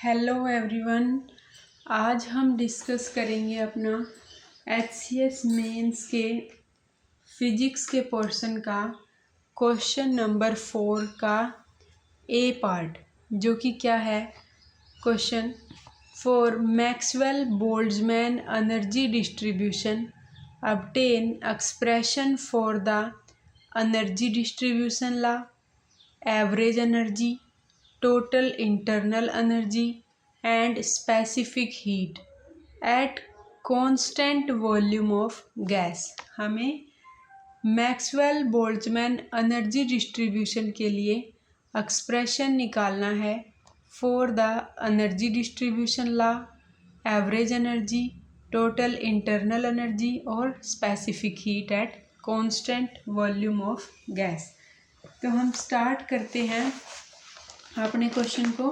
Hello everyone. आज हम discuss करेंगे अपना HCS मेंस के फिजिक्स के पोर्शन का क्वेश्चन नंबर 4 का ए पार्ट, जो कि क्या है question for Maxwell Boltzmann energy distribution obtain expression for the energy distribution law, average energy, total internal energy and specific heat at constant volume of gas। हमें Maxwell Boltzmann energy distribution के लिए expression निकालना है for the energy distribution law, average energy, total internal energy और specific heat at constant volume of gas. तो हम start करते हैं अपने क्वेश्चन को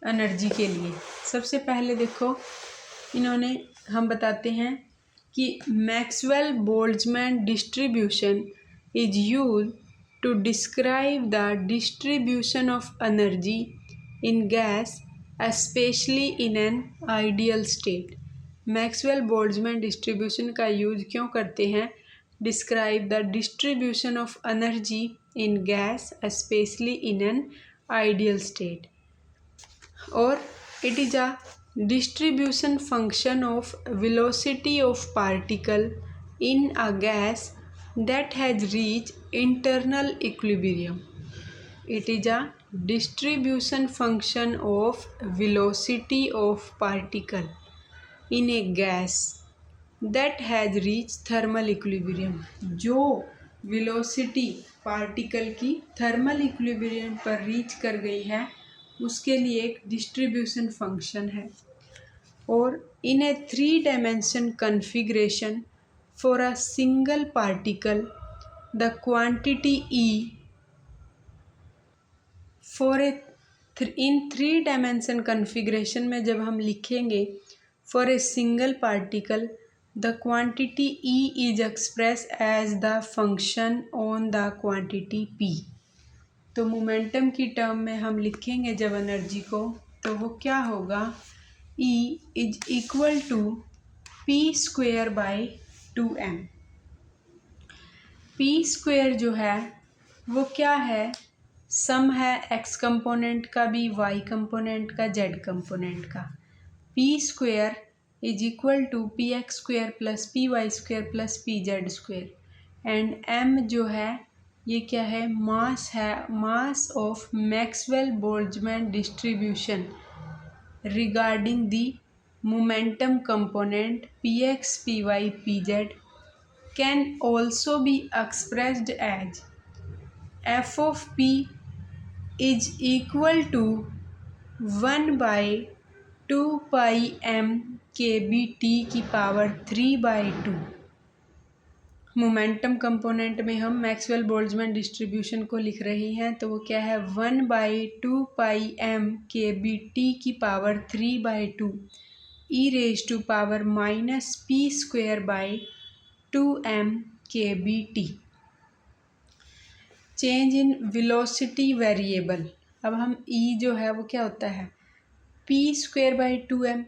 एनर्जी के लिए। सबसे पहले देखो, हम बताते हैं कि Maxwell Boltzmann distribution is used to describe the distribution of energy in gas specially in an ideal state. Maxwell Boltzmann distribution का यूज क्यों करते हैं? Describe the distribution of energy in gas specially in an ideal state, और it is a distribution function of velocity of particle in a gas that has reached internal equilibrium. It is a distribution function of velocity of particle in a gas that has reached thermal equilibrium। जो velocity particle की thermal equilibrium पर reach कर गई है उसके लिए एक distribution function है। और in a 3 dimension configuration for a single particle the quantity E for in 3 dimension configuration में जब हम लिखेंगे for a single particle the quantity E is express as the function on the quantity P. तो momentum की term में हम लिखेंगे जब एनर्जी को, तो वो क्या होगा? E is equal to P square by 2m। P square जो है वो क्या है? सम है x कंपोनेंट का भी, y कंपोनेंट का, z कंपोनेंट का। P square is equal to P X square plus P Y square plus P Z square. And m जो है ये क्या है? मास है, mass of Maxwell Boltzmann distribution regarding the momentum component px, py, pz can also be expressed as f of p is equal to 1 by 2 pi m kb t की power 3 by 2। Momentum component में हम Maxwell Boltzmann distribution को लिख रहे हैं, तो वो क्या है? 1 by 2 pi m k B T की power 3 by 2 e raise to power minus p square by 2 m k B T. Change in velocity variable. अब हम ई जो है वो क्या होता है? P square by 2m।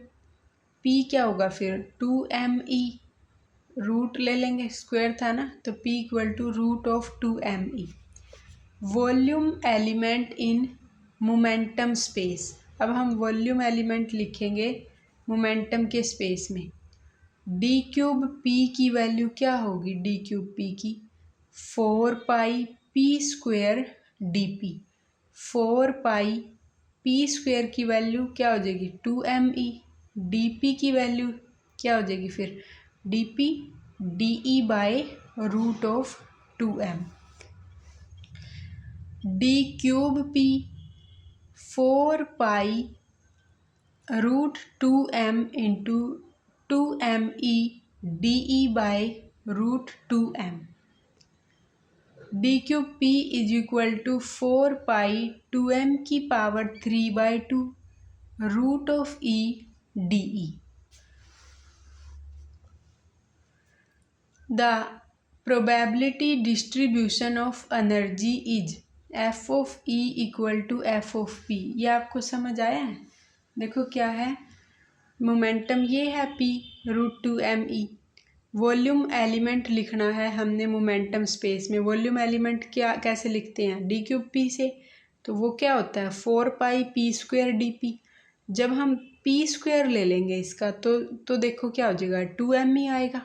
P क्या होगा फिर? 2me। रूट ले लेंगे, स्क्वायर था ना, तो P equal to root of 2me। Volume element in momentum space. अब हम वॉल्यूम एलिमेंट लिखेंगे मोमेंटम के स्पेस में। डी क्यूब P की वैल्यू क्या होगी? डी क्यूब P की 4 pi P square D P. 4 pi P square की वैल्यू क्या हो जाएगी? 2me। डी पी की वैल्यू क्या हो जाएगी फिर? D P D E by root of 2m। D cube P 4 pi root 2m into 2me D E by root 2m। D cube P is equal to 4 pi 2m की power 3 by 2 root of E D E. The probability distribution of energy is f of E equal to f of P। ये आपको समझ आया है? देखो क्या है, momentum ये है P √2m_e। वॉल्यूम एलिमेंट लिखना है हमने मोमेंटम स्पेस में। वॉल्यूम एलिमेंट क्या कैसे लिखते हैं, d3p से। तो वो क्या होता है 4πp² dp। जब हम p² ले लेंगे इसका तो देखो क्या हो जाएगा 2m ही आएगा।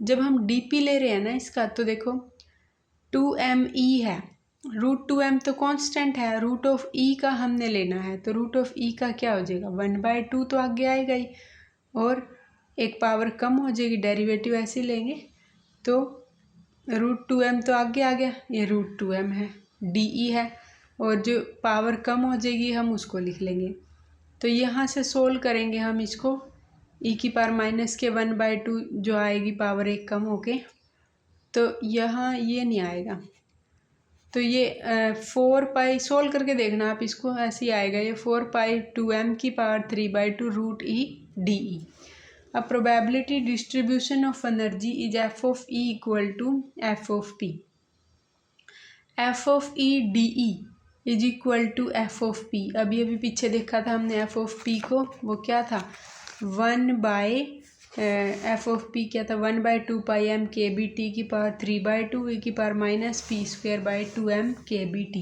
जब हम dp ले रहे हैं ना इसका, तो देखो 2me है, √2m तो कांस्टेंट है, √e का हमने लेना है, तो √e का क्या हो जाएगा 1/2 तो आगे आएगा ही, और एक पावर कम हो जाएगी, डेरिवेटिव ऐसे लेंगे तो √2m तो आगे आ गया, ये √2m है, de है, और जो पावर कम हो जाएगी हम उसको लिख लेंगे। तो यहाँ से सोल्व करेंगे हम इसको, e⁻−1/2 जो आएगी पावर एक कम होके, तो यहाँ ये नहीं आएगा, तो ये 4π सोल्व करके देखना आप इसको, ऐसे ही आएगा ये 4π2m⁻³ √e de। अब probability distribution of energy is f(e) = f(p). f(e) de is equal to f(p). अभी पीछे देखा था हमने f(p) को, वो क्या था 1/f(p) क्या था 1/2πm kBt⁻³ e⁻−p²/2m kBt।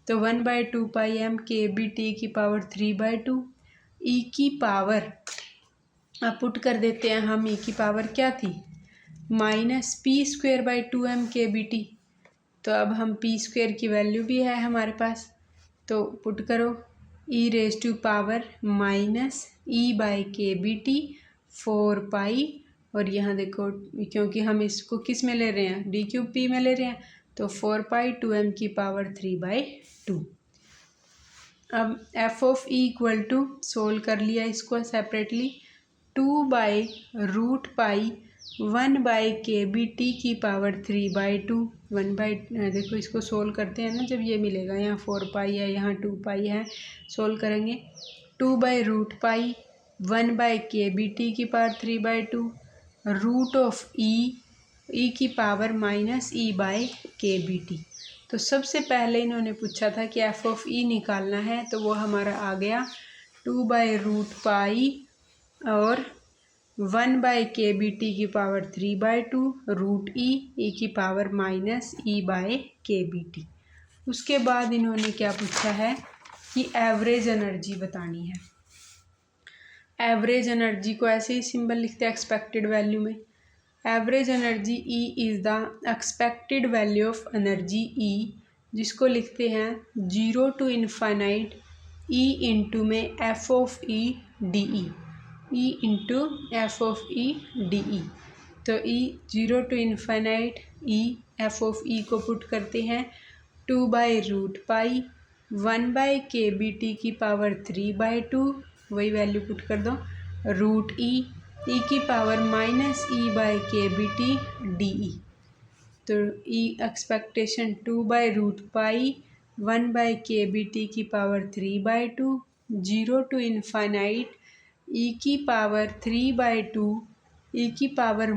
तो 1/2πm kBt⁻³² e की पावर, अब पुट कर देते हैं हम, e की पावर क्या थी -p²/2m kBt। तो अब हम p² की वैल्यू भी है हमारे पास, तो पुट करो e⁻−e/kBt 4π, और यहाँ देखो क्योंकि हम इसको किस में ले रहे हैं d3p में ले रहे हैं, तो 4π2m⁻³ अब f(e) = सोल्व कर लिया इसको सेपरेटली, 2/√π 1/kBt⁻³/2 देखो इसको सोल्व करते हैं ना, जब ये मिलेगा, यहाँ 4π है यहाँ 2π है, सोल्व करेंगे 2/√π 1/kBt⁻³/2 √e की पावर -e/kBt। तो सबसे पहले इन्होंने पूछा था कि f(e) निकालना है, तो वो हमारा आ गया 2/√π और 1/kBt⁻³/2 √e की पावर -e/kBt। उसके बाद इन्होंने क्या पूछा है कि एवरेज एनर्जी बतानी है। एवरेज एनर्जी को ऐसे ही सिंबल लिखते हैं एक्सपेक्टेड वैल्यू में। Average energy E is the expected value of energy E, जिसको लिखते हैं 0 to ∞ E इंटू में f(e) de, E into f(e) de। तो E 0 to ∞ E f(e) को पुट करते हैं 2/√π 1/kBt⁻³/2, वही वैल्यू पुट कर दो, √e की पावर -e/kBt de। तो E expectation 2/√π 1/kBt⁻³/2 0 to ∞ e की पावर 3/2 e की पावर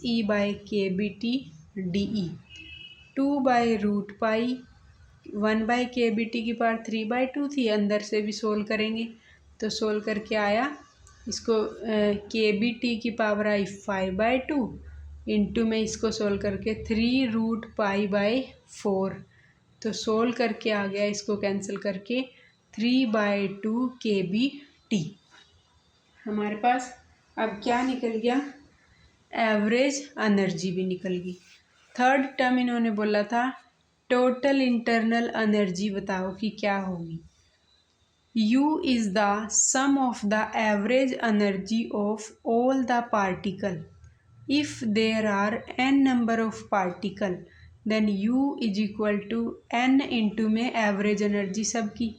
-e/kBt de। 2/√π 1/kBt⁻³/2 थी, अंदर से भी सोल्व करेंगे, तो सोल्व करके आया, इसको kBt आई 5/2 इंटू में इसको सोल्व करके 3√π/4, तो सोल्व करके आ गया, इसको कैंसिल करके 3/2 kBt हमारे पास। अब क्या निकल गया, एवरेज एनर्जी भी निकल गई। थर्ड टर्म इन्होंने बोला था टोटल इंटरनल एनर्जी बताओ कि क्या होगी। U is the sum of the average energy of all the particle. If there are n number of particle, then U is equal to n into में average energy सबकी,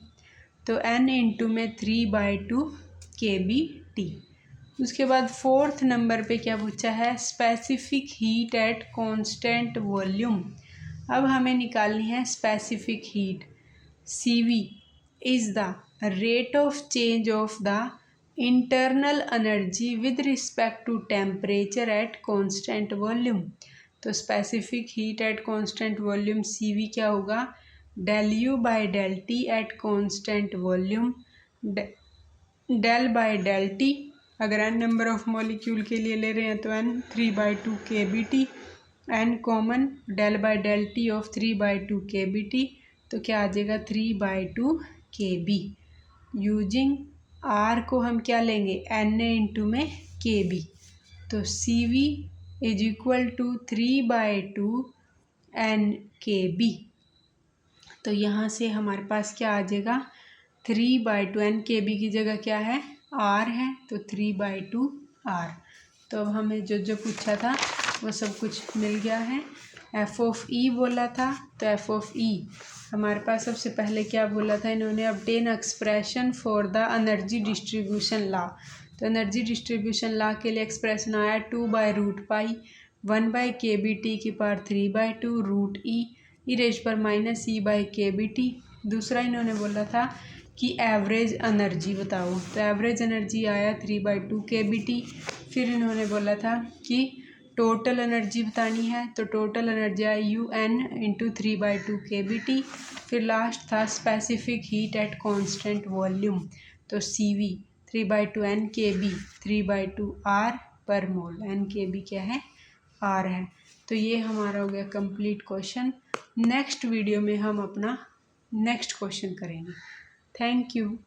तो n into में 3/2 kBt। उसके बाद fourth number पे क्या पूछा है, specific heat at constant volume. अब हमें निकालनी है specific heat. CV is the rate of change of the internal energy with respect to temperature at constant volume. तो specific heat at constant volume CV क्या होगा, ΔU/ΔT at constant volume del by del T, अगर n number of molecule के लिए ले रहे हैं तो n 3/2 kBt, n common, del by del T of 3/2 kBt, तो क्या आ जाएगा 3/2 kB। यूजिंग R को हम क्या लेंगे Na इंटू में kB, तो CV is equal to 3/2 NkB। तो यहाँ से हमारे पास क्या आ जाएगा 3/2, NkB की जगह क्या है R है, तो 3/2 R। तो अब हमें जो जो पूछा था वो सब कुछ मिल गया है। f(e) बोला था, तो f(e) हमारे पास सबसे पहले क्या बोला था इन्होंने, obtain expression for the energy distribution law. तो एनर्जी डिस्ट्रीब्यूशन लॉ के लिए एक्सप्रेशन आया 2/√π 1/kBt की पावर 3/2 √e रेज पर -e/kBt। दूसरा इन्होंने बोला था कि एवरेज एनर्जी बताओ, तो एवरेज एनर्जी आया 3/2 kBt। फिर इन्होंने बोला था कि टोटल एनर्जी बतानी है, तो टोटल एनर्जी आई UN इंटू 3/2 kBt। फिर लास्ट था specific heat at constant volume, तो CV 3/2 NkB 3/2 R पर मोल, NkB क्या है R है। तो ये हमारा हो गया कंप्लीट क्वेश्चन। नेक्स्ट वीडियो में हम अपना नेक्स्ट क्वेश्चन करेंगे। Thank you.